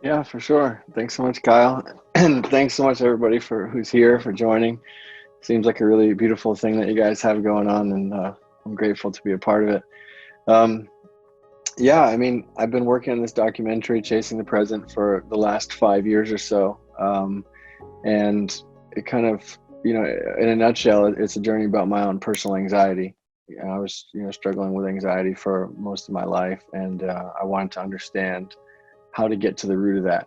Yeah, for sure. Thanks so much, Kyle. And thanks so much, everybody, for who's here for joining. Seems like a really beautiful thing that you guys have going on, and I'm grateful to be a part of it. Um, yeah, I mean, I've been working on this documentary, Chasing the Present, for the last 5 years or so. And it kind of, in a nutshell, it's a journey about my own personal anxiety. I was, struggling with anxiety for most of my life, and I wanted to understand how to get to the root of that.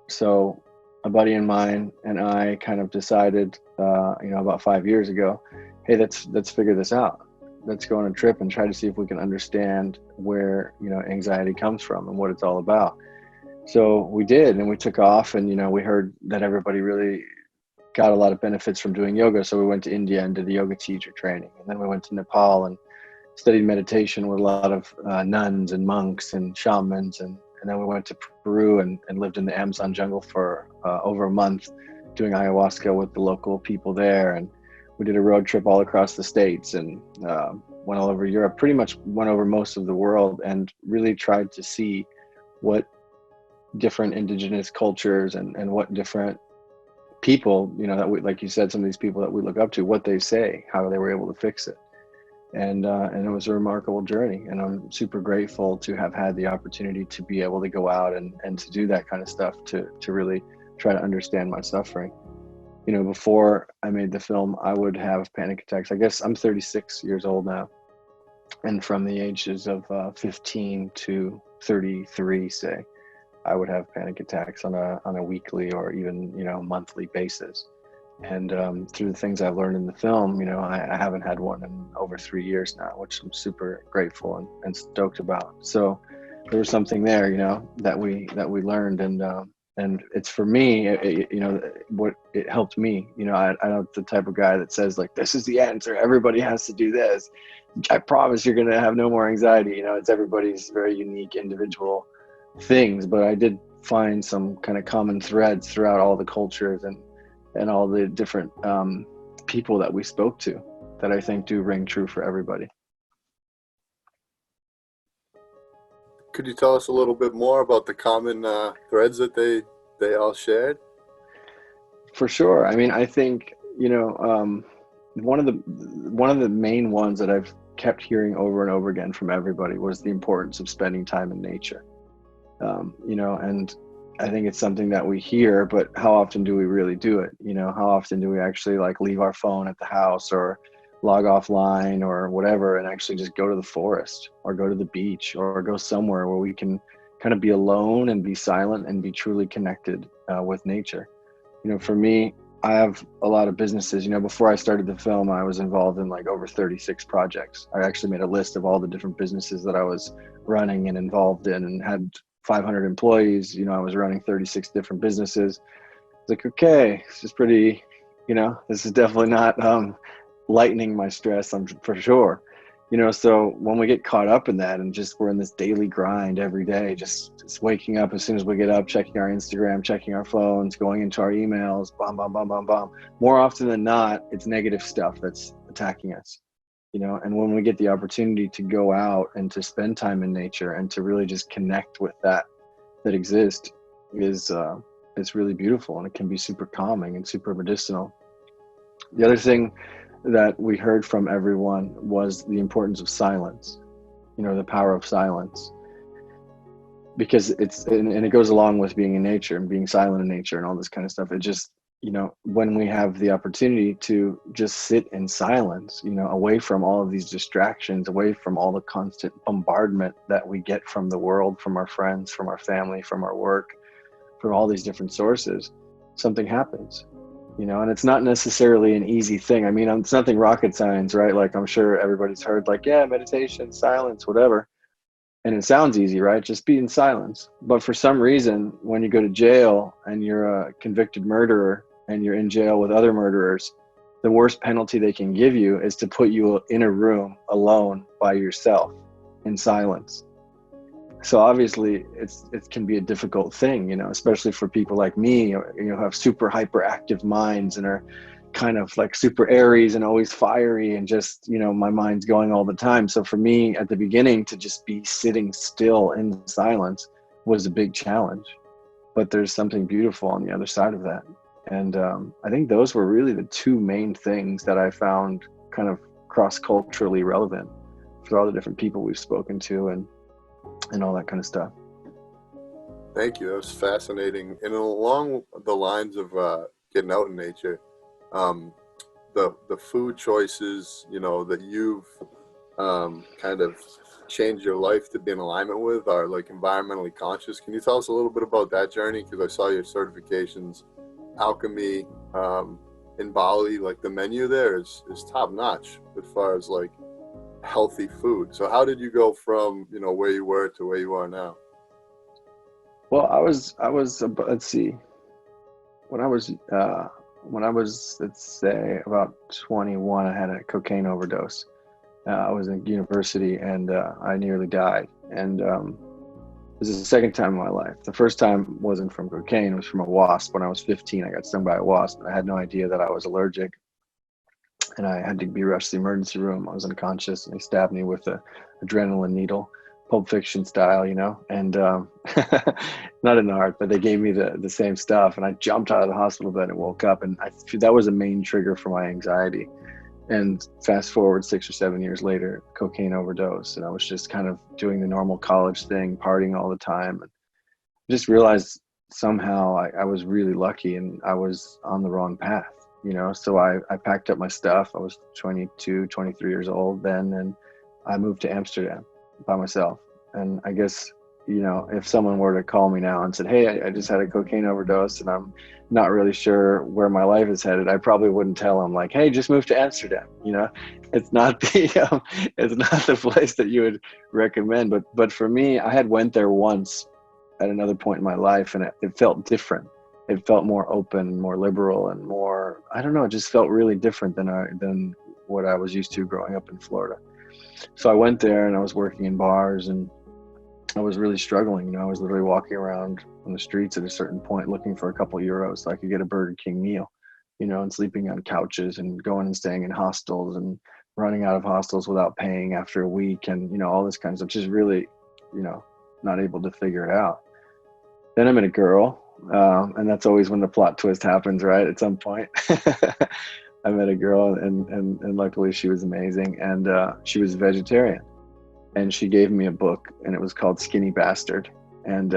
So a buddy of mine and I kind of decided, about 5 years ago, hey, let's figure this out. Let's go on a trip and try to see if we can understand where anxiety comes from and what it's all about. So we did, and we took off, and we heard that everybody really got a lot of benefits from doing yoga. So we went to India and did the yoga teacher training, and then we went to Nepal and studied meditation with a lot of nuns and monks and shamans, and then we went to Peru and lived in the Amazon jungle for over a month doing ayahuasca with the local people there. And we did a road trip all across the states and went all over Europe, pretty much went over most of the world, and really tried to see what different indigenous cultures and what different people, that we, like you said, some of these people that we look up to, what they say, how they were able to fix it. And it was a remarkable journey, and I'm super grateful to have had the opportunity to be able to go out and to do that kind of stuff, to really try to understand my suffering. Before I made the film, I would have panic attacks. I guess I'm 36 years old now, and from the ages of 15 to 33, say, I would have panic attacks on a weekly or even monthly basis. And through the things I've learned in the film, I haven't had one in over 3 years now, which I'm super grateful and stoked about. So there was something there, that we learned, and it's for me, what it helped me. I'm not the type of guy that says like this is the answer. Everybody has to do this. I promise you're gonna have no more anxiety. It's everybody's very unique, individual things. But I did find some kind of common threads throughout all the cultures and all the different people that we spoke to that I think do ring true for everybody. Could you tell us a little bit more about the common threads that they all shared? For sure. I mean, I think one of the main ones that I've kept hearing over and over again from everybody was the importance of spending time in nature. And I think it's something that we hear, but how often do we really do it? How often do we actually like leave our phone at the house or log offline or whatever and actually just go to the forest or go to the beach or go somewhere where we can kind of be alone and be silent and be truly connected with nature. For me, I have a lot of businesses. Before I started the film, I was involved in like over 36 projects. I actually made a list of all the different businesses that I was running and involved in, and had 500 employees. I was running 36 different businesses. It's like, okay, this is pretty, this is definitely not lightening my stress, for sure. So when we get caught up in that and just we're in this daily grind every day, just waking up as soon as we get up, checking our Instagram, checking our phones, going into our emails, bam, bam, bam, bam, bam. More often than not, it's negative stuff that's attacking us. And when we get the opportunity to go out and to spend time in nature and to really just connect with that exists, is it's really beautiful, and it can be super calming and super medicinal. The other thing that we heard from everyone was the importance of silence, the power of silence, because and it goes along with being in nature and being silent in nature and all this kind of stuff. It just, when we have the opportunity to just sit in silence, away from all of these distractions, away from all the constant bombardment that we get from the world, from our friends, from our family, from our work, from all these different sources, something happens. And it's not necessarily an easy thing. I mean, it's nothing rocket science, right? Like, I'm sure everybody's heard like, yeah, meditation, silence, whatever. And it sounds easy, right? Just be in silence. But for some reason, when you go to jail and you're a convicted murderer and you're in jail with other murderers, the worst penalty they can give you is to put you in a room alone by yourself in silence. So obviously it can be a difficult thing, especially for people like me, who have super hyperactive minds and are kind of like super Aries and always fiery, and just, my mind's going all the time. So for me at the beginning to just be sitting still in silence was a big challenge. but there's something beautiful on the other side of that. And I think those were really the two main things that I found kind of cross-culturally relevant for all the different people we've spoken to and all that kind of stuff. Thank you. That was fascinating. And along the lines of getting out in nature, um, the food choices, that you've kind of changed your life to be in alignment with are like environmentally conscious. Can you tell us a little bit about that journey? Because I saw your certifications, alchemy, in Bali. Like the menu there is top notch as far as like healthy food. So how did you go from where you were to where you are now? Well, let's see, when I was let's say about 21, I had a cocaine overdose. I was in university and I nearly died. And this is the second time in my life. The first time wasn't from cocaine, it was from a wasp. When I was 15, I got stung by a wasp. I had no idea that I was allergic. And I had to be rushed to the emergency room. I was unconscious and they stabbed me with a adrenaline needle, Pulp Fiction style, and not in the heart, but they gave me the same stuff. And I jumped out of the hospital bed and woke up. And that was a main trigger for my anxiety. And fast forward 6 or 7 years later, cocaine overdose. And I was just kind of doing the normal college thing, partying all the time. And I just realized somehow I was really lucky and I was on the wrong path, So I packed up my stuff. I was 22, 23 years old then. And I moved to Amsterdam by myself. And I guess, if someone were to call me now and said, hey, I just had a cocaine overdose and I'm not really sure where my life is headed, I probably wouldn't tell them like, hey, just move to Amsterdam. It's not it's not the place that you would recommend. But for me, I had went there once at another point in my life and it felt different. It felt more open, more liberal, and more, I don't know, it just felt really different than what I was used to growing up in Florida. So I went there and I was working in bars and I was really struggling. I was literally walking around on the streets at a certain point looking for a couple of euros so I could get a Burger King meal, and sleeping on couches and going and staying in hostels and running out of hostels without paying after a week and, all this kind of stuff, just really, not able to figure it out. Then I met a girl, and that's always when the plot twist happens, right? At some point. I met a girl and luckily she was amazing and she was a vegetarian. And she gave me a book and it was called Skinny Bastard. And,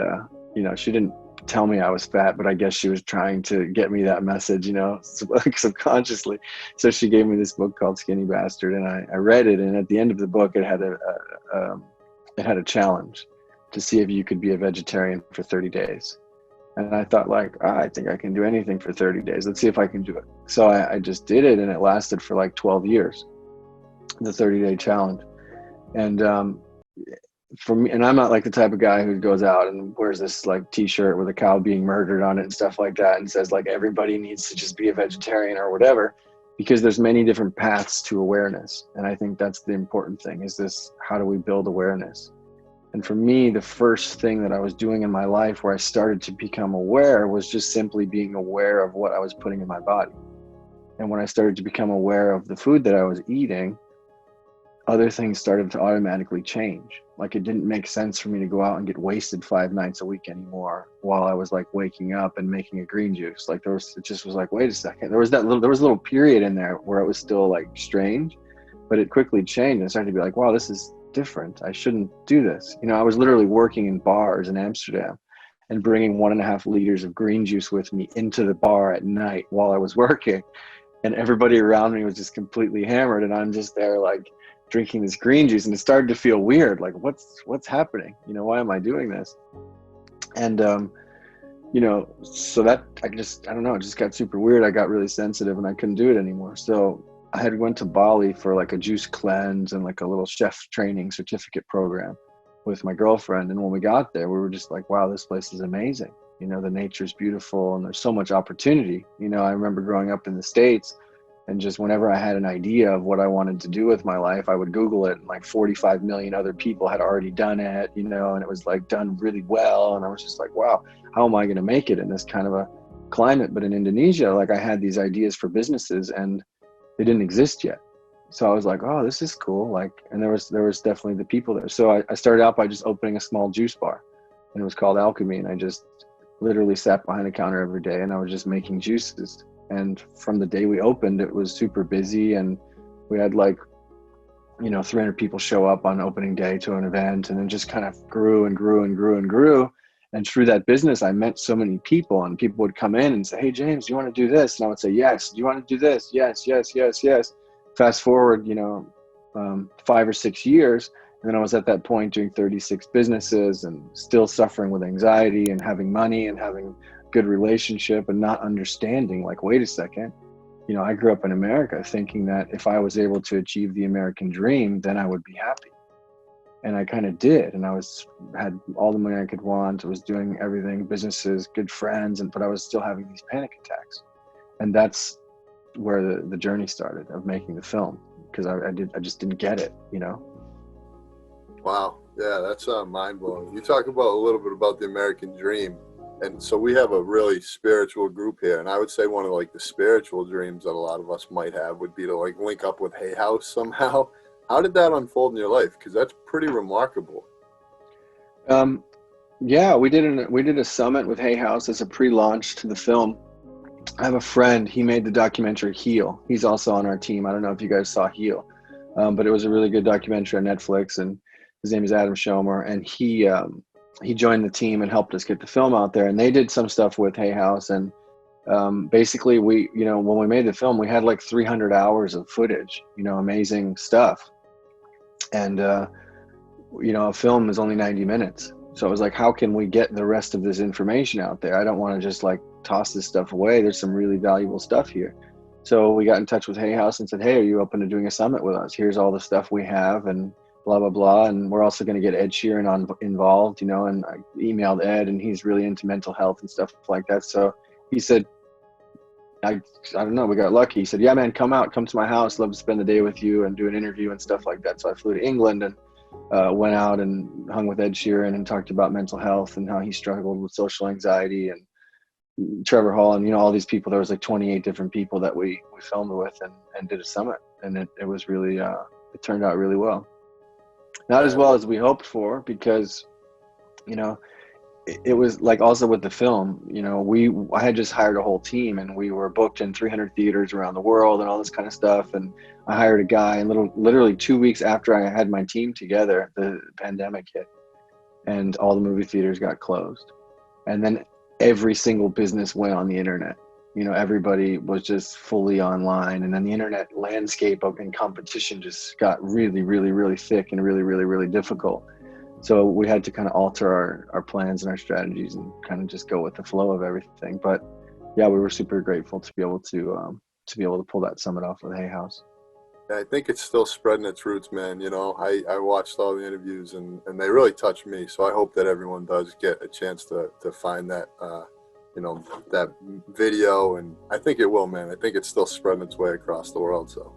she didn't tell me I was fat, but I guess she was trying to get me that message, subconsciously. So she gave me this book called Skinny Bastard and I read it. And at the end of the book, it had a challenge to see if you could be a vegetarian for 30 days. And I thought I think I can do anything for 30 days. Let's see if I can do it. So I just did it and it lasted for like 12 years, the 30-day challenge. And for me, and I'm not like the type of guy who goes out and wears this like t-shirt with a cow being murdered on it and stuff like that and says like everybody needs to just be a vegetarian or whatever, because there's many different paths to awareness. And I think that's the important thing is this, how do we build awareness? And for me, the first thing that I was doing in my life where I started to become aware was just simply being aware of what I was putting in my body. And when I started to become aware of the food that I was eating, other things started to automatically change. Like it didn't make sense for me to go out and get wasted 5 nights a week anymore while I was like waking up and making a green juice. Like it just was like, wait a second. There was a little period in there where it was still like strange, but it quickly changed and I started to be like, wow, this is different. I shouldn't do this. I was literally working in bars in Amsterdam and bringing 1.5 liters of green juice with me into the bar at night while I was working. And everybody around me was just completely hammered. And I'm just there like drinking this green juice. And it started to feel weird. Like what's happening? Why am I doing this? And, so that I don't know, it just got super weird. I got really sensitive and I couldn't do it anymore. So I had went to Bali for like a juice cleanse and like a little chef training certificate program with my girlfriend. And when we got there, we were just like, wow, this place is amazing. The nature's beautiful and there's so much opportunity. I remember growing up in the States and just whenever I had an idea of what I wanted to do with my life, I would Google it and like 45 million other people had already done it, and it was like done really well. And I was just like, wow, how am I going to make it in this kind of a climate? But in Indonesia, like I had these ideas for businesses and they didn't exist yet. So I was like, oh, this is cool. Like, and there was definitely the people there. So I started out by just opening a small juice bar and it was called Alchemy. And I just literally sat behind a counter every day and I was just making juices. And from the day we opened, it was super busy, and we had like, 300 people show up on opening day to an event, and then just kind of grew and grew and grew and grew. And through that business, I met so many people, and people would come in and say, "Hey, James, do you want to do this?" And I would say, "Yes." "Do you want to do this?" "Yes, yes, yes, yes." Fast forward, 5 or 6 years, and then I was at that point doing 36 businesses and still suffering with anxiety and having money and having good relationship and not understanding, like, wait a second, I grew up in America thinking that if I was able to achieve the American dream, then I would be happy. And I kind of did. And had all the money I could want. I was doing everything, businesses, good friends, but I was still having these panic attacks. And that's where the journey started of making the film, because I just didn't get it. Wow. Yeah, that's mind blowing. You talk about a little bit about the American dream. And so we have a really spiritual group here. And I would say one of like the spiritual dreams that a lot of us might have would be to like link up with Hay House somehow. How did that unfold in your life? Because that's pretty remarkable. Yeah, we did a summit with Hay House as a pre-launch to the film. I have a friend, he made the documentary Heal. He's also on our team. I don't know if you guys saw Heal, but it was a really good documentary on Netflix, and his name is Adam Schomer, and he joined the team and helped us get the film out there. And they did some stuff with Hay House, and basically when we made the film, we had like 300 hours of footage, amazing stuff. And a film is only 90 minutes. So I was like, how can we get the rest of this information out there? I don't want to just like toss this stuff away. There's some really valuable stuff here. So we got in touch with Hay House and said, "Hey, are you open to doing a summit with us? Here's all the stuff we have," and blah, blah, blah. And we're also going to get Ed Sheeran involved, and I emailed Ed, and he's really into mental health and stuff like that. So he said, I don't know, we got lucky. He said, "Yeah, man, come to my house. Love to spend the day with you and do an interview and stuff like that." So I flew to England and went out and hung with Ed Sheeran and talked about mental health and how he struggled with social anxiety, and Trevor Hall, and all these people. There was like 28 different people that we filmed with and did a summit, and it was really it turned out really well. Not as well as we hoped for, because it was like, also with the film, I had just hired a whole team, and we were booked in 300 theaters around the world and all this kind of stuff. And I hired a guy, and literally 2 weeks after I had my team together, the pandemic hit, and all the movie theaters got closed. And then every single business went on the internet. Everybody was just fully online, and then the internet landscape and competition just got really, really, really thick and really, really, really difficult. So we had to kind of alter our plans and our strategies and kind of just go with the flow of everything. But yeah, we were super grateful to be able to pull that summit off with Hay House. I think it's still spreading its roots, man. I watched all the interviews, and they really touched me. So I hope that everyone does get a chance to find that, that video. And I think it will, man. I think it's still spreading its way across the world. So.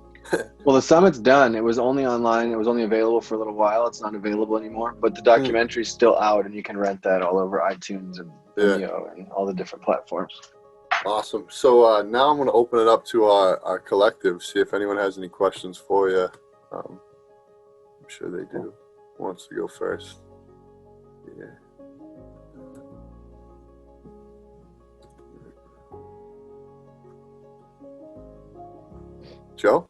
Well, the summit's done. It was only online. It was only available for a little while. It's not available anymore, but the documentary's still out, and you can rent that all over iTunes and Vimeo and all the different platforms. Awesome. So now I'm going to open it up to our collective, see if anyone has any questions for you. I'm sure they do. Who wants to go first? Yeah. Joe?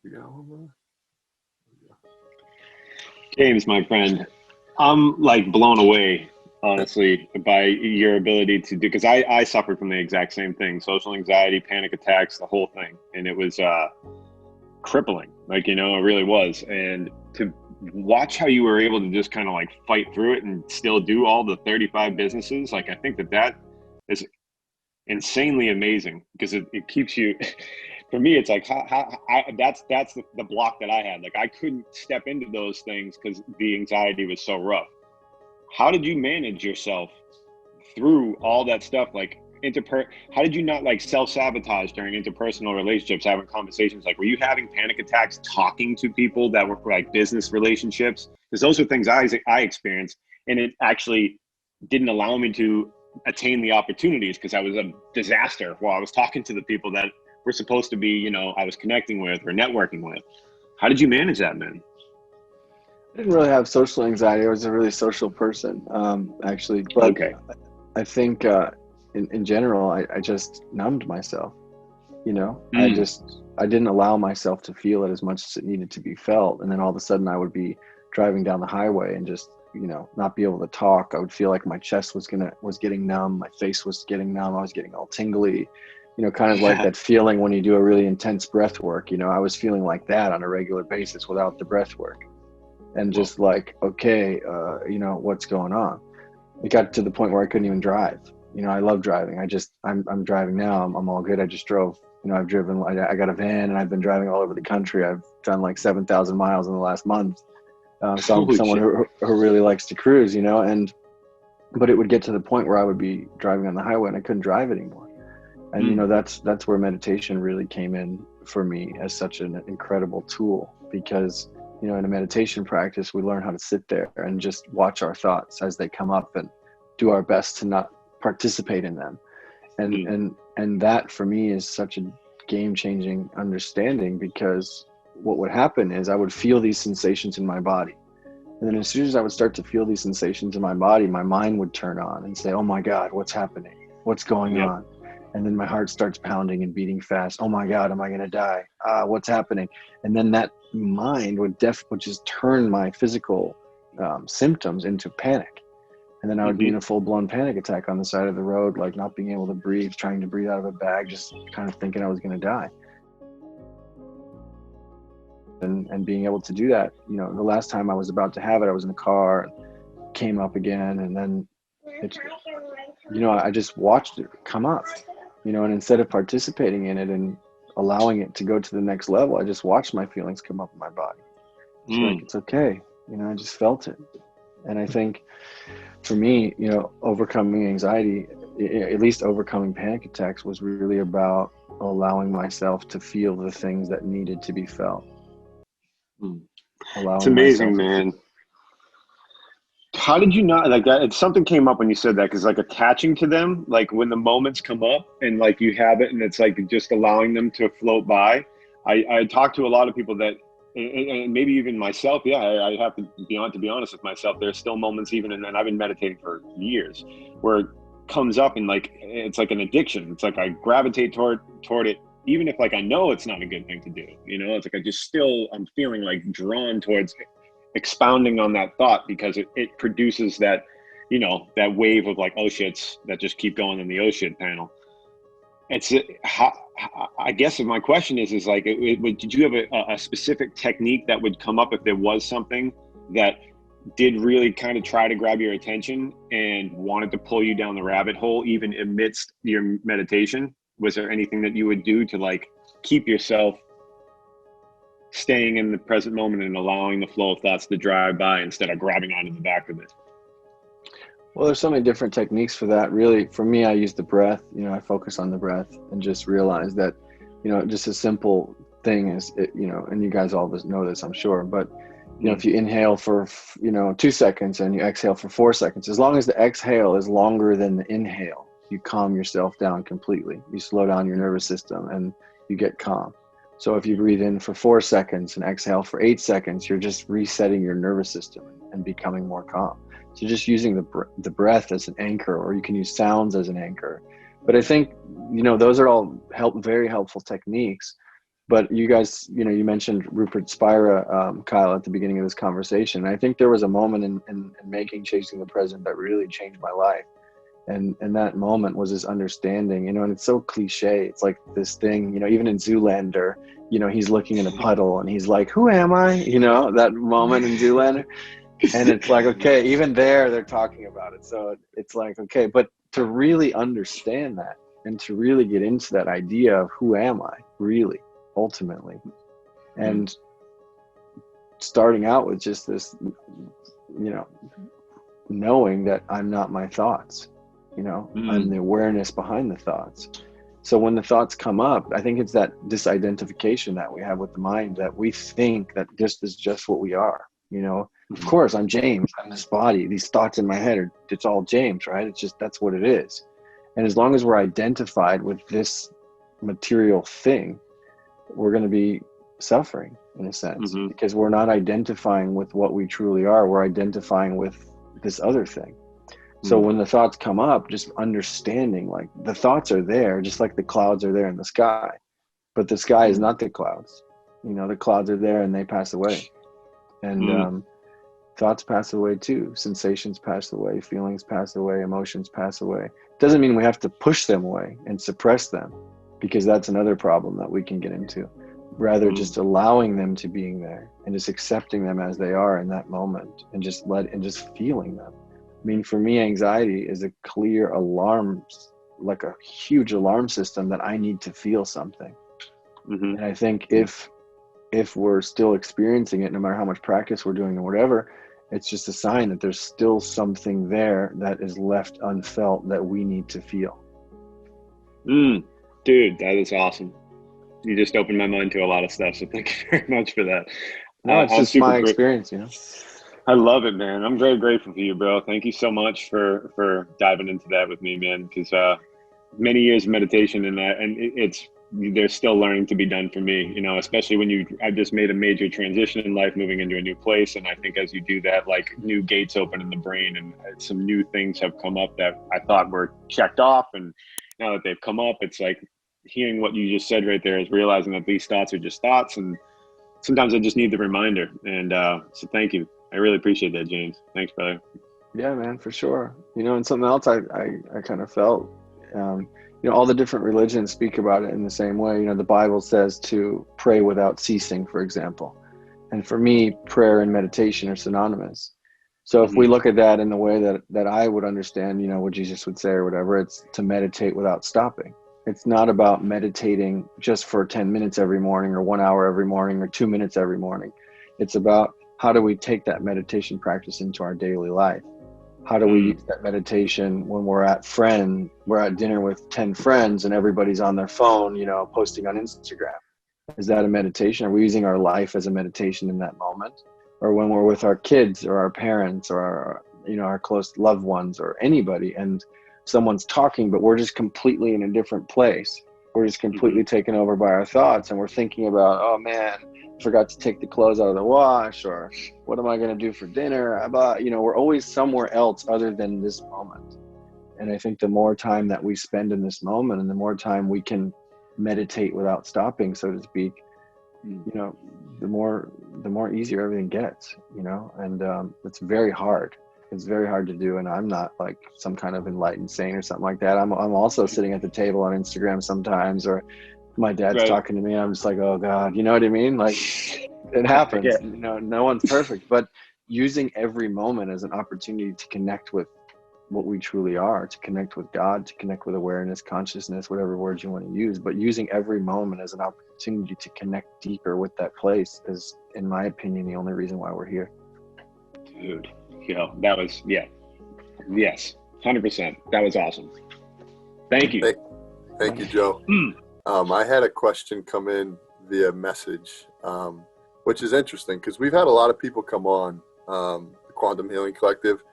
You got one more? James, my friend, I'm like blown away, honestly, by your ability to do, because I suffered from the exact same thing, social anxiety, panic attacks, the whole thing. And it was crippling, it really was. And to watch how you were able to just kind of like fight through it and still do all the 35 businesses, I think that is insanely amazing, because it keeps you... For me, it's like that's the block that I had. I couldn't step into those things because the anxiety was so rough. How did you manage yourself through all that stuff? How did you not self-sabotage during interpersonal relationships, having conversations? Were you having panic attacks talking to people that were business relationships? Because those are things I experienced, and it actually didn't allow me to attain the opportunities, because I was a disaster while I was talking to the people that we're supposed to be, I was connecting with or networking with. How did you manage that, man? I didn't really have social anxiety. I was a really social person, actually. But okay. I think in general, I just numbed myself. You know, Mm. I didn't allow myself to feel it as much as it needed to be felt. And then all of a sudden I would be driving down the highway and just, you know, not be able to talk. I would feel like my chest was getting numb. My face was getting numb. I was getting all tingly, you know, kind of like Yeah. that feeling when you do a really intense breath work. You know, I was feeling like that on a regular basis without the breath work. And Well, just like, okay, you know, what's going on? It got to the point where I couldn't even drive. You know, I love driving. I'm driving now. I'm all good. I just drove. You know, I've driven. I got a van, and I've been driving all over the country. I've done like 7,000 miles in the last month. So I'm holy someone shit. who really likes to cruise. You know, and but it would get to the point where I would be driving on the highway and I couldn't drive anymore. And you Mm. know, that's where meditation really came in for me as such an incredible tool, because you know, in a meditation practice, we learn how to sit there and just watch our thoughts as they come up and do our best to not participate in them. and Mm. and and that for me is such a game changing understanding, because what would happen is I would feel these sensations in my body, and then as soon as I would start to feel these sensations in my body, my mind would turn on and say, oh my God, what's happening, what's going Yep. on? And then my heart starts pounding and beating fast. Oh my God, am I going to die? What's happening? And then that mind would just turn my physical symptoms into panic. And then I would be in Hmm. a full-blown panic attack on the side of the road, like not being able to breathe, trying to breathe out of a bag, just kind of thinking I was going to die. And being able to do that, you know, the last time I was about to have it, I was in the car, came up again, and then it, you know, I just watched it come up, you know, and instead of participating in it and allowing it to go to the next level, I just watched my feelings come up in my body. It's like, Mm. it's okay, you know, I just felt it. And I think for me, you know, overcoming anxiety, at least overcoming panic attacks, was really about allowing myself to feel the things that needed to be felt, Mm. It's allowing amazing, myself. man. How did you not like that? It's something came up when you said that, because like attaching to them, like when the moments come up and like you have it and it's like just allowing them to float by. I talk to a lot of people that, and maybe even myself. Yeah, I have to be honest with myself. There's still moments, even, and I've been meditating for years, where it comes up and like it's like an addiction. It's like I gravitate toward it, even if like I know it's not a good thing to do. You know, it's like I'm feeling like drawn towards expounding on that thought, because it produces that, you know, that wave of like oh shits that just keep going in the oh shit panel. It's how, I guess my question is like did you have a specific technique that would come up if there was something that did really kind of try to grab your attention and wanted to pull you down the rabbit hole even amidst your meditation? Was there anything that you would do to like keep yourself staying in the present moment and allowing the flow of thoughts to drive by instead of grabbing onto the back of it? Well, there's so many different techniques for that. Really, for me, I use the breath. You know, I focus on the breath and just realize that, you know, just a simple thing is, you know, and you guys all know this, I'm sure, but you know, Mm. if you inhale for, you know, 2 seconds and you exhale for 4 seconds, as long as the exhale is longer than the inhale, you calm yourself down completely. You slow down your nervous system and you get calm. So if you breathe in for 4 seconds and exhale for 8 seconds, you're just resetting your nervous system and becoming more calm. So just using the breath as an anchor, or you can use sounds as an anchor. But I think, you know, those are all very helpful techniques. But you guys, you know, you mentioned Rupert Spira, Kyle, at the beginning of this conversation. I think there was a moment in making Chasing the Present that really changed my life. And that moment was this understanding, you know, and it's so cliche. It's like this thing, you know, even in Zoolander, you know, he's looking in a puddle and he's like, who am I? You know, that moment in Zoolander. And it's like, okay, even there, they're talking about it. So it's like, okay, but to really understand that and to really get into that idea of who am I really, ultimately, Mm. and starting out with just this, you know, knowing that I'm not my thoughts, you know, I'm Mm. the awareness behind the thoughts. So when the thoughts come up, I think it's that disidentification that we have with the mind, that we think that this is just what we are. You know, of Mhm. course, I'm James. I'm this body. These thoughts in my head it's all James, right? It's just, that's what it is. And as long as we're identified with this material thing, we're going to be suffering in a sense, Mhm. because we're not identifying with what we truly are. We're identifying with this other thing. So when the thoughts come up, just understanding like the thoughts are there, just like the clouds are there in the sky, but the sky is not the clouds. The clouds are there and they pass away. And thoughts pass away too. Sensations pass away, feelings pass away, emotions pass away. Doesn't mean we have to push them away and suppress them, because that's another problem that we can get into. Rather just allowing them to being there and just accepting them as they are in that moment, and just feeling them. I mean, for me, anxiety is a clear alarm, like a huge alarm system that I need to feel something. And I think if we're still experiencing it, no matter how much practice we're doing or whatever, it's just a sign that there's still something there that is left unfelt that we need to feel. Dude, that is awesome. You just opened my mind to a lot of stuff, so thank you very much for that. No, it's just my experience, I love it, man. I'm very grateful for you, bro. Thank you so much for diving into that with me, man, because many years of meditation and there's still learning to be done for me, especially when I've just made a major transition in life, moving into a new place. And I think as you do that, like new gates open in the brain, and some new things have come up that I thought were checked off. And now that they've come up, it's like hearing what you just said right there is realizing that these thoughts are just thoughts. And sometimes I just need the reminder. And so thank you. I really appreciate that, James. Thanks, brother. Yeah, man, for sure. And something else I kind of felt, all the different religions speak about it in the same way. The Bible says to pray without ceasing, for example. And for me, prayer and meditation are synonymous. So if we look at that in the way that I would understand, what Jesus would say or whatever, it's to meditate without stopping. It's not about meditating just for 10 minutes every morning, or 1 hour every morning, or 2 minutes every morning. It's about how do we take that meditation practice into our daily life? How do we use that meditation when we're at dinner with 10 friends and everybody's on their phone, posting on Instagram? Is that a meditation? Are we using our life as a meditation in that moment? Or when we're with our kids or our parents or our close loved ones or anybody, and someone's talking, but we're just completely in a different place. We're just completely taken over by our thoughts, and we're thinking about, oh man, forgot to take the clothes out of the wash, or what am I going to do for dinner? We're always somewhere else other than this moment. And I think the more time that we spend in this moment, and the more time we can meditate without stopping, so to speak, the more easier everything gets, and it's very hard. It's very hard to do. And I'm not like some kind of enlightened saint or something like that. I'm also sitting at the table on Instagram sometimes, or my dad's talking to me. I'm just like, oh God, you know what I mean? Like it happens, no one's perfect, but using every moment as an opportunity to connect with what we truly are, to connect with God, to connect with awareness, consciousness, whatever words you want to use, but using every moment as an opportunity to connect deeper with that place is, in my opinion, the only reason why we're here. Dude, that was, yes, 100%. That was awesome. Thank you. Thank you, Joe. I had a question come in via message, which is interesting because we've had a lot of people come on the Quantum Healing Collective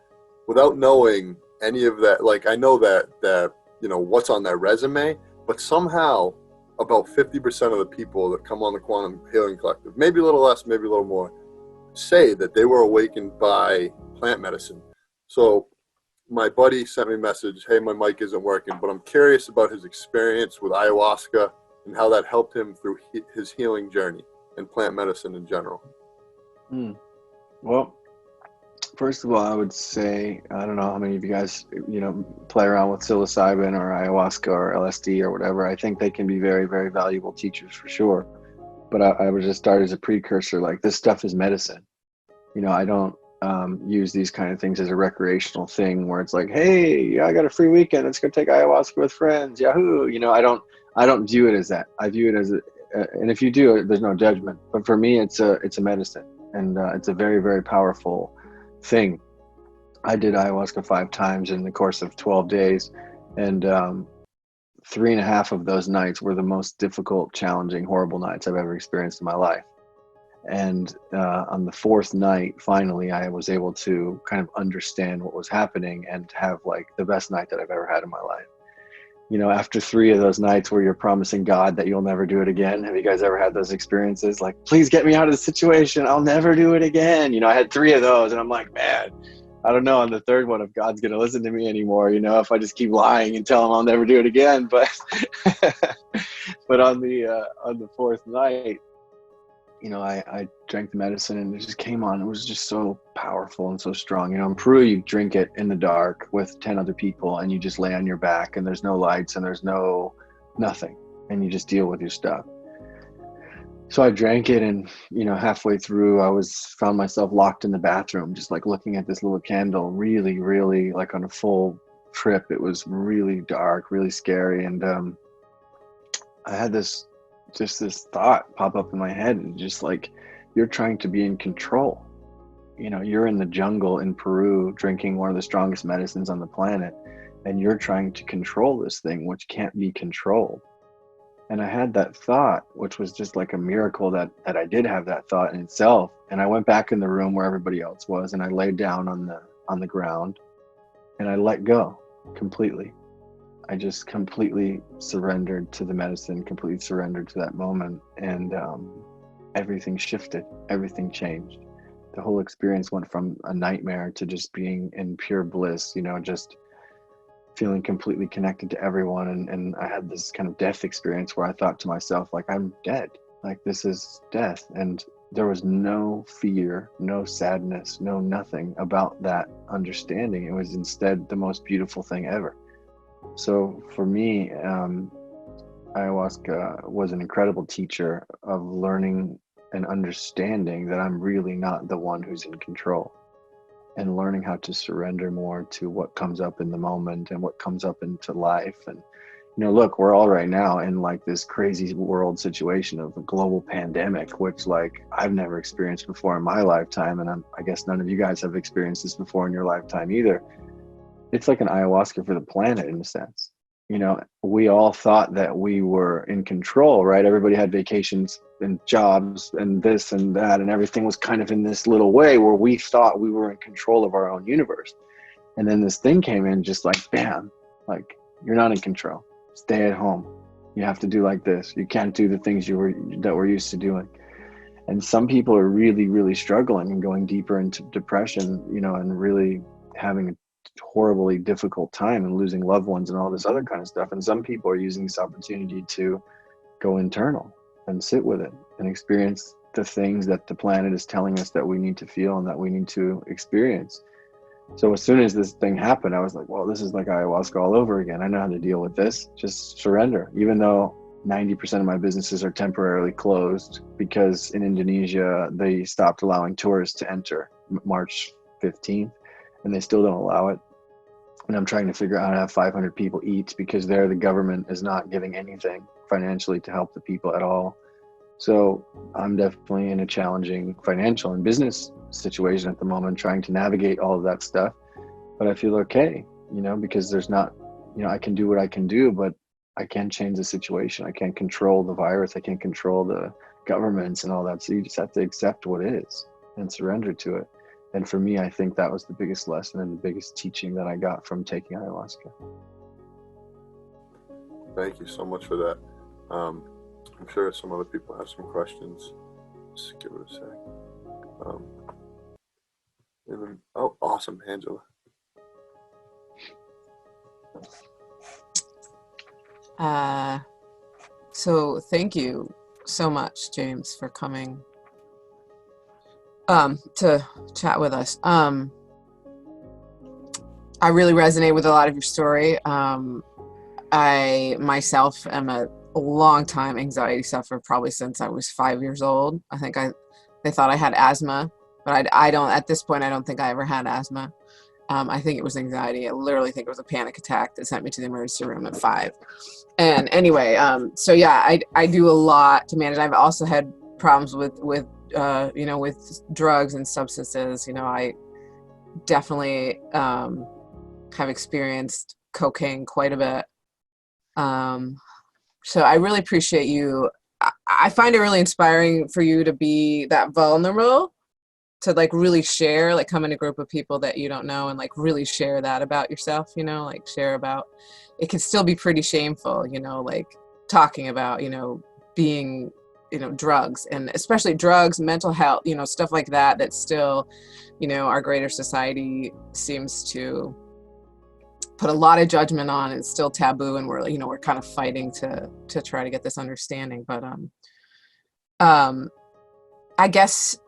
without knowing any of that. Like, I know that what's on their resume, but somehow about 50% of the people that come on the Quantum Healing Collective, maybe a little less, maybe a little more, say that they were awakened by plant medicine. So my buddy sent me a message, hey, my mic isn't working, but I'm curious about his experience with ayahuasca and how that helped him through his healing journey and plant medicine in general. Well, first of all, I would say, I don't know how many of you guys, play around with psilocybin or ayahuasca or LSD or whatever. I think they can be very, very valuable teachers for sure. But I would just start as a precursor, like this stuff is medicine. I don't use these kind of things as a recreational thing where it's like, hey, I got a free weekend, let's go take ayahuasca with friends, yahoo. I don't view it as that. I view it as and if you do, there's no judgment. But for me, it's a medicine, and it's a very, very powerful thing. I did ayahuasca 5 times in the course of 12 days, and 3.5 of those nights were the most difficult, challenging, horrible nights I've ever experienced in my life. And on the 4th night, finally, I was able to kind of understand what was happening and have like the best night that I've ever had in my life. After 3 of those nights where you're promising God that you'll never do it again. Have you guys ever had those experiences? Like, please get me out of the situation. I'll never do it again. I had 3 of those, and I'm like, man, I don't know on the third one if God's going to listen to me anymore, if I just keep lying and tell him I'll never do it again. But, but on the fourth night, I drank the medicine and it just came on. It was just so powerful and so strong. In Peru, you drink it in the dark with 10 other people and you just lay on your back and there's no lights and there's nothing. And you just deal with your stuff. So I drank it and, halfway through I found myself locked in the bathroom, just like looking at this little candle, really, really like on a full trip. It was really dark, really scary. And I had this thought pop up in my head, and just like, you're trying to be in control. You're in the jungle in Peru drinking one of the strongest medicines on the planet, and you're trying to control this thing which can't be controlled. And I had that thought, which was just like a miracle that I did have that thought in itself. And I went back in the room where everybody else was, and I laid down on the ground and I let go completely. I just completely surrendered to the medicine, completely surrendered to that moment. And everything shifted, everything changed. The whole experience went from a nightmare to just being in pure bliss, just feeling completely connected to everyone. And I had this kind of death experience where I thought to myself, like, I'm dead, like this is death. And there was no fear, no sadness, no nothing about that understanding. It was instead the most beautiful thing ever. So for me, ayahuasca was an incredible teacher of learning and understanding that I'm really not the one who's in control, and learning how to surrender more to what comes up in the moment and what comes up into life. And look, we're all right now in like this crazy world situation of a global pandemic, which like I've never experienced before in my lifetime, and I guess none of you guys have experienced this before in your lifetime either. It's like an ayahuasca for the planet in a sense. We all thought that we were in control, right? Everybody had vacations and jobs and this and that, and everything was kind of in this little way where we thought we were in control of our own universe. And then this thing came in just like, bam, like, you're not in control. Stay at home. You have to do like this. You can't do the things that we're used to doing. And some people are really, really struggling and going deeper into depression, and really having a horribly difficult time and losing loved ones and all this other kind of stuff. And some people are using this opportunity to go internal and sit with it and experience the things that the planet is telling us that we need to feel and that we need to experience. So as soon as this thing happened, I was like, well, this is like ayahuasca all over again. I know how to deal with this. Just surrender. Even though 90% of my businesses are temporarily closed because in Indonesia, they stopped allowing tourists to enter March 15th, and they still don't allow it. And I'm trying to figure out how to have 500 people eat because there the government is not giving anything financially to help the people at all. So I'm definitely in a challenging financial and business situation at the moment, trying to navigate all of that stuff. But I feel okay, because there's not, I can do what I can do, but I can't change the situation. I can't control the virus. I can't control the governments and all that. So you just have to accept what is and surrender to it. And for me, I think that was the biggest lesson and the biggest teaching that I got from taking ayahuasca. Thank you so much for that. I'm sure some other people have some questions. Just give it a sec. And then, oh, awesome, Angela. So thank you so much, James, for coming to chat with us. I really resonate with a lot of your story. I myself am a long time anxiety sufferer, probably since I was 5 years old. I think they thought I had asthma, but I don't, at this point, I don't think I ever had asthma. I think it was anxiety. I literally think it was a panic attack that sent me to the emergency room at 5. And anyway, so yeah, I do a lot to manage. I've also had problems with drugs and substances. I definitely have experienced cocaine quite a bit. So I really appreciate you. I find it really inspiring for you to be that vulnerable, to like really share, like come in a group of people that you don't know and like really share that about yourself, like share about, it can still be pretty shameful, like talking about, being drugs, and especially drugs, mental health, stuff like that, that still, our greater society seems to put a lot of judgment on. It's still taboo, and we're kind of fighting to try to get this understanding. But I guess,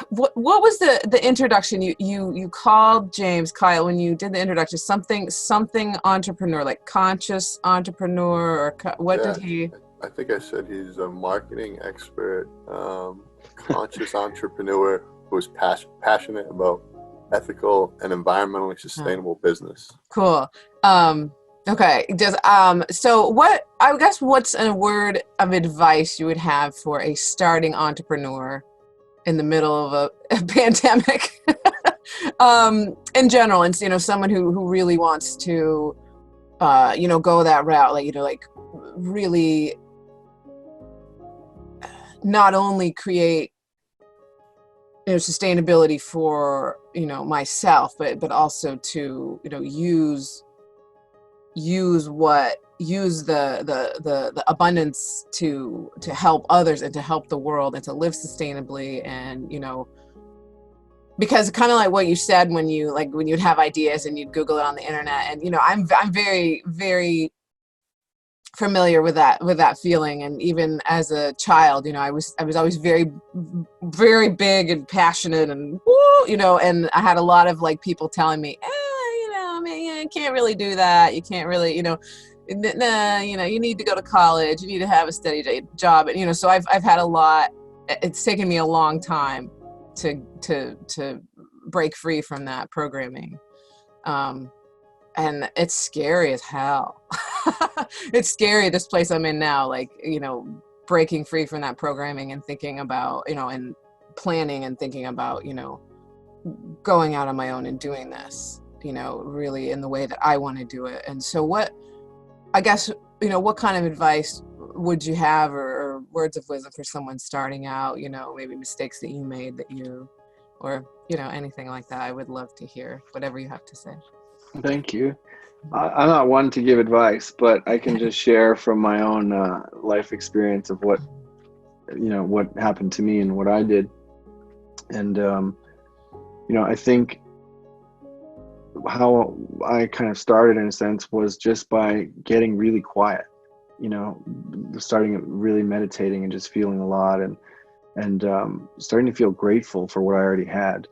what was the introduction you called James, Kyle, when you did the introduction? Something entrepreneur, like conscious entrepreneur, or what did he? I think I said he's a marketing expert, conscious entrepreneur who's passionate about ethical and environmentally sustainable business. Cool. Okay. So what's a word of advice you would have for a starting entrepreneur in the middle of a pandemic? In general, and someone who really wants to go that route, like really not only create sustainability for myself, but also to use the abundance to help others and to help the world and to live sustainably. And because kind of like what you said, when you'd have ideas and you'd Google it on the internet, and I'm very, very familiar with that feeling. And even as a child, I was always very, very big and passionate, and and I had a lot of people telling me, you can't really do that. You can't really, you need to go to college. You need to have a steady job. And, so I've had a lot. It's taken me a long time to break free from that programming. And it's scary as hell. It's scary, this place I'm in now, breaking free from that programming and thinking about, and planning and thinking about, going out on my own and doing this, really in the way that I want to do it. And so what kind of advice would you have, or words of wisdom for someone starting out, maybe mistakes that you made or anything like that? I would love to hear whatever you have to say. Thank you. I'm not one to give advice, but I can just share from my own life experience of what happened to me and what I did. And, I think how I kind of started, in a sense, was just by getting really quiet, starting really meditating and just feeling a lot, and starting to feel grateful for what I already had.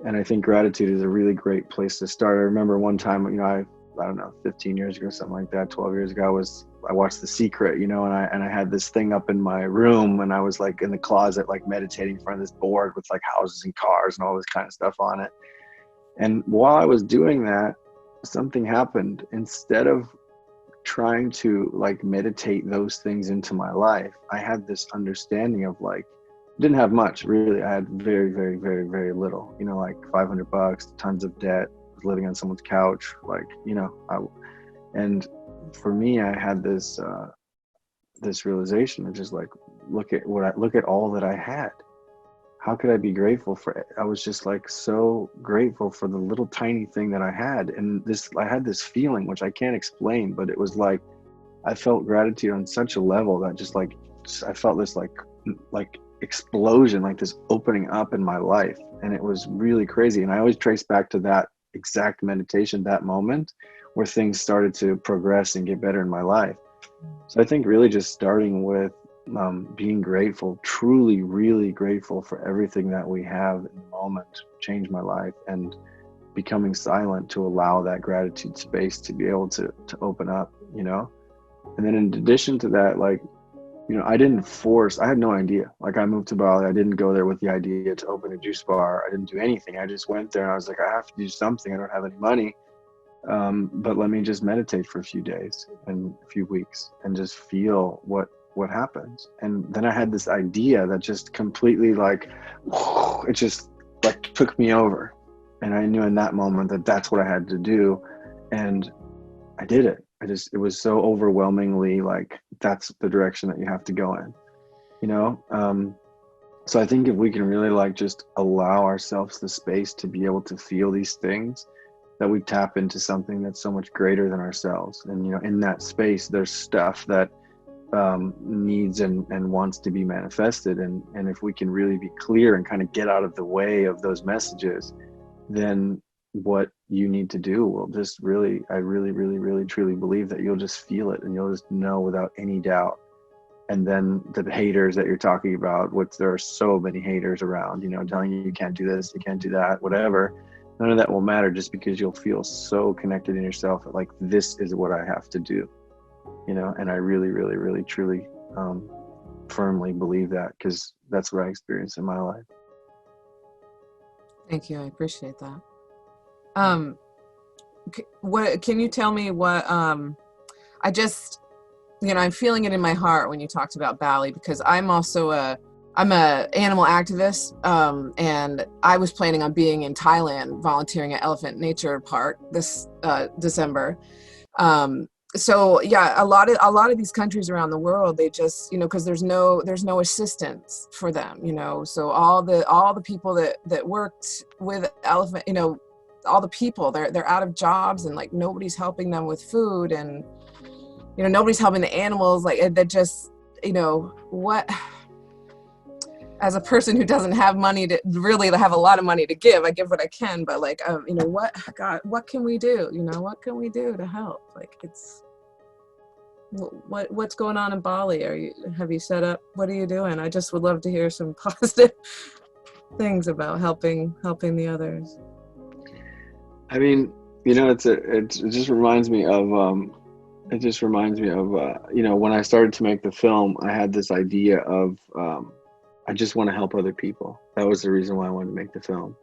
And I think gratitude is a really great place to start. I remember one time, I don't know, 15 years ago, something like that, 12 years ago, I watched The Secret, and I had this thing up in my room, and I was in the closet, meditating in front of this board with houses and cars and all this kind of stuff on it. And while I was doing that, something happened. Instead of trying to meditate those things into my life, I had this understanding of didn't have much really. I had very, very, very, very little, $500, tons of debt, living on someone's couch, and for me, I had this realization of just look at all that I had. How could I be grateful for it? I was just so grateful for the little tiny thing that I had. And I had this feeling, which I can't explain, but it was I felt gratitude on such a level that just I felt this explosion, this opening up in my life. And it was really crazy. And I always trace back to that exact meditation, that moment where things started to progress and get better in my life. So I think really just starting with being grateful, truly, really grateful for everything that we have in the moment, changed my life, and becoming silent to allow that gratitude space to be able to open up, And then in addition to that, I didn't force, I had no idea. I moved to Bali, I didn't go there with the idea to open a juice bar. I didn't do anything. I just went there and I was I have to do something. I don't have any money. But let me just meditate for a few days and a few weeks and just feel what happens. And then I had this idea that just completely it just took me over. And I knew in that moment that that's what I had to do. And I did it. It was so overwhelmingly that's the direction that you have to go in, So I think if we can really just allow ourselves the space to be able to feel these things, that we tap into something that's so much greater than ourselves. And, in that space, there's stuff that needs and wants to be manifested. And if we can really be clear and kind of get out of the way of those messages, then what you need to do will just really, I really, really, really, truly believe that you'll just feel it and you'll just know without any doubt. And then the haters that you're talking about, which there are so many haters around, telling you can't do this, you can't do that, whatever. None of that will matter, just because you'll feel so connected in yourself that, like, this is what I have to do, and I really, really, really, truly, firmly believe that, because that's what I experienced in my life. Thank you. I appreciate that. What can you tell me what, I just, I'm feeling it in my heart when you talked about Bali, because I'm a animal activist, and I was planning on being in Thailand volunteering at Elephant Nature Park this December. So yeah, a lot of these countries around the world, they just, because there's no assistance for them, so all the people that worked with elephant, all the people, they're out of jobs, and like nobody's helping them with food, and nobody's helping the animals, like that. Just what, as a person who doesn't have money to really have a lot of money to give, I give what I can, but like what, God, what can we do? What can we do to help? Like, it's what's going on in Bali? Have you set up, what are you doing? I just would love to hear some positive things about helping the others. I mean, it just reminds me of when I started to make the film, I had this idea of, I just want to help other people. That was the reason why I wanted to make the film.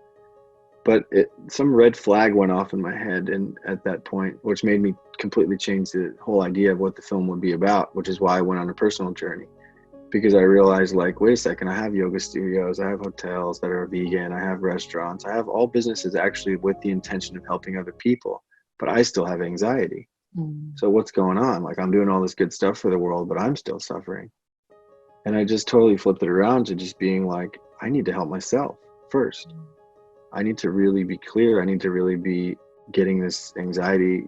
But some red flag went off in my head, and at that point, which made me completely change the whole idea of what the film would be about, which is why I went on a personal journey. Because I realized, like, wait a second, I have yoga studios, I have hotels that are vegan, I have restaurants, I have all businesses actually with the intention of helping other people, but I still have anxiety. So what's going on? Like, I'm doing all this good stuff for the world, but I'm still suffering. And I just totally flipped it around to just being like, I need to help myself first. I need to really be clear. I need to really be getting this anxiety,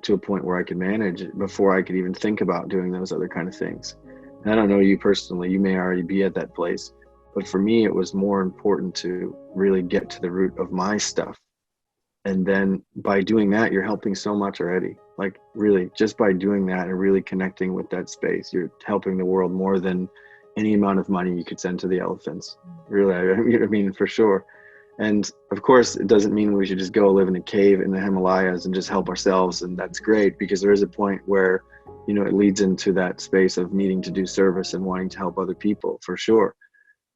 to a point where I can manage it before I could even think about doing those other kind of things. And I don't know you personally, you may already be at that place, but for me, it was more important to really get to the root of my stuff. And then by doing that, you're helping so much already. Like, really, just by doing that and really connecting with that space, you're helping the world more than any amount of money you could send to the elephants. Really, I mean, for sure. And of course, it doesn't mean we should just go live in a cave in the Himalayas and just help ourselves. And that's great, because there is a point where, it leads into that space of needing to do service and wanting to help other people, for sure.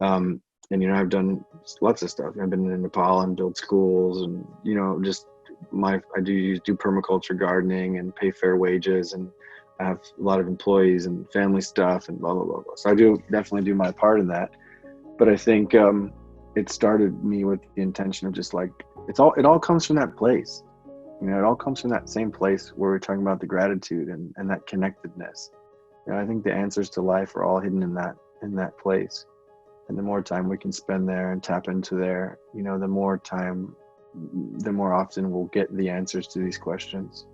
And, I've done lots of stuff. I've been in Nepal and built schools, and, just I do permaculture gardening and pay fair wages, and I have a lot of employees and family stuff and blah, blah, blah, blah. So I do definitely do my part in that. But I think it started me with the intention of just like, it all comes from that place. It all comes from that same place where we're talking about the gratitude and that connectedness. I think the answers to life are all hidden in that place. And the more time we can spend there and tap into there, the more often we'll get the answers to these questions,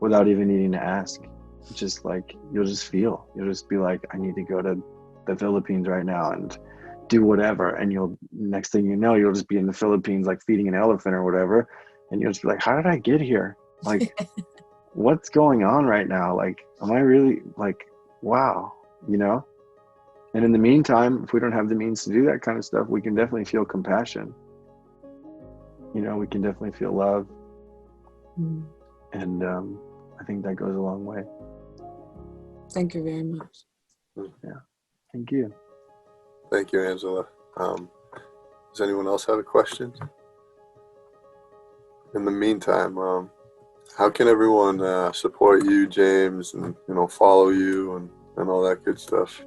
without even needing to ask. It's just like, you'll just be like, I need to go to the Philippines right now and do whatever. And next thing you know, you'll just be in the Philippines, like feeding an elephant or whatever. And you'll just be like, how did I get here? Like, what's going on right now? Like, am I really, like, wow, And in the meantime, if we don't have the means to do that kind of stuff, we can definitely feel compassion. We can definitely feel love. And I think that goes a long way. Thank you very much. Yeah. Thank you. Thank you, Angela. Does anyone else have a question? In the meantime, how can everyone support you, James, and follow you and all that good stuff?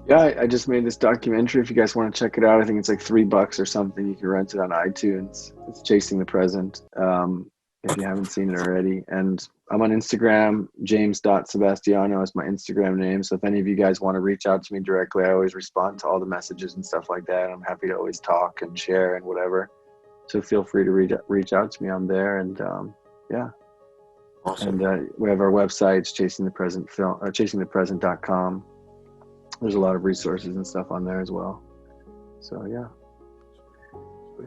Yeah, I just made this documentary. If you guys want to check it out, I think it's like $3 or something. You can rent it on iTunes. It's Chasing the Present, if you haven't seen it already. And I'm on Instagram. James.Sebastiano is my Instagram name. So if any of you guys want to reach out to me directly, I always respond to all the messages and stuff like that. I'm happy to always talk and share and whatever. So feel free to reach out to me. I'm there. And yeah. Awesome. And we have our websites, chasingthepresent.com. There's a lot of resources and stuff on there as well. So yeah.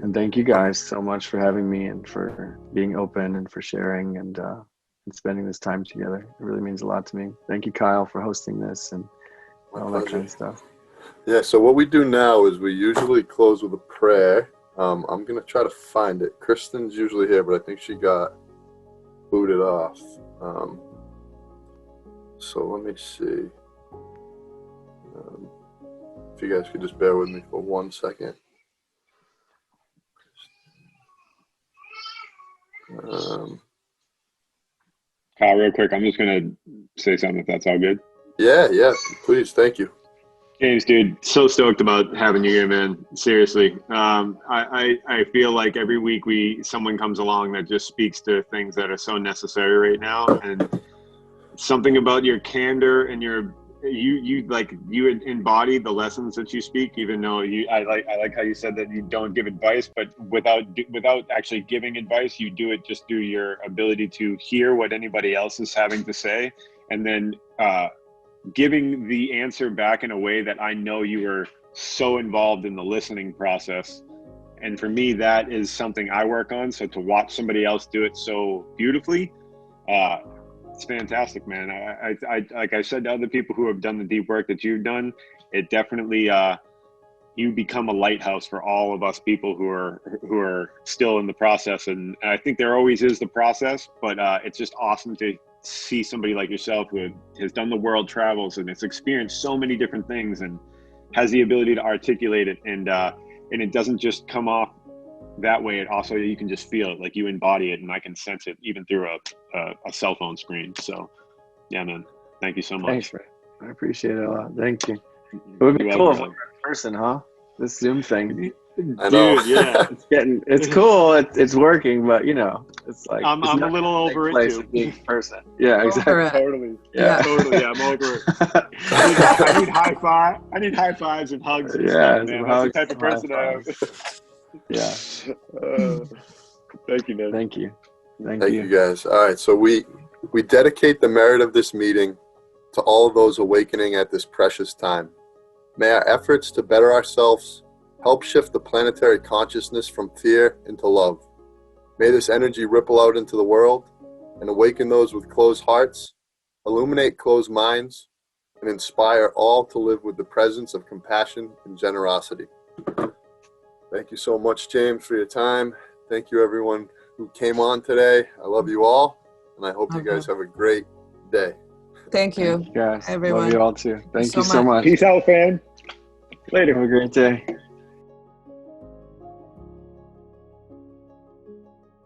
And thank you guys so much for having me and for being open and for sharing and spending this time together. It really means a lot to me. Thank you, Kyle, for hosting this and all that kind of stuff. Yeah, so what we do now is we usually close with a prayer. I'm going to try to find it. Kristen's usually here, but I think she got booted off. So let me see. If you guys could just bear with me for 1 second. Kyle, real quick, I'm just going to say something if that's all good. Yeah, please. Thank you. James, dude, so stoked about having you here, man. Seriously. I feel like every week someone comes along that just speaks to things that are so necessary right now. And something about your candor and you embody the lessons that you speak, even though I like how you said that you don't give advice, but without actually giving advice, you do it just through your ability to hear what anybody else is having to say, and then giving the answer back in a way that I know you are so involved in the listening process. And for me, that is something I work on. So to watch somebody else do it so beautifully, it's fantastic, man. I like I said to other people who have done the deep work that you've done, it definitely, you become a lighthouse for all of us people who are still in the process. And I think there always is the process, but it's just awesome to see somebody like yourself who has done the world travels and has experienced so many different things and has the ability to articulate it. And it doesn't just come off that way. It also, you can just feel it, like you embody it, and I can sense it even through a cell phone screen. So yeah, man, thank you so much. Thanks, man. I appreciate it a lot. Thank you. It would be cool if we were in person, huh? This Zoom thing. I know. Dude, yeah. It's cool. It's working, but it's like I'm a little over it too. Being in person. Yeah, exactly. Totally. Yeah. Totally. Yeah, I'm over it. I need high five. I need high fives and hugs. And stuff, man. That's the type of person I am. Yeah. Thank you, man. Thank you. Thank you, guys. All right, so we dedicate the merit of this meeting to all of those awakening at this precious time. May our efforts to better ourselves help shift the planetary consciousness from fear into love. May this energy ripple out into the world and awaken those with closed hearts, illuminate closed minds, and inspire all to live with the presence of compassion and generosity. Thank you so much, James, for your time. Thank you, everyone who came on today. I love you all, and I hope you guys have a great day. Thank you. Thank you guys. Everyone. Love you all too. Thank you so much. Peace out, fam. Later. Have a great day.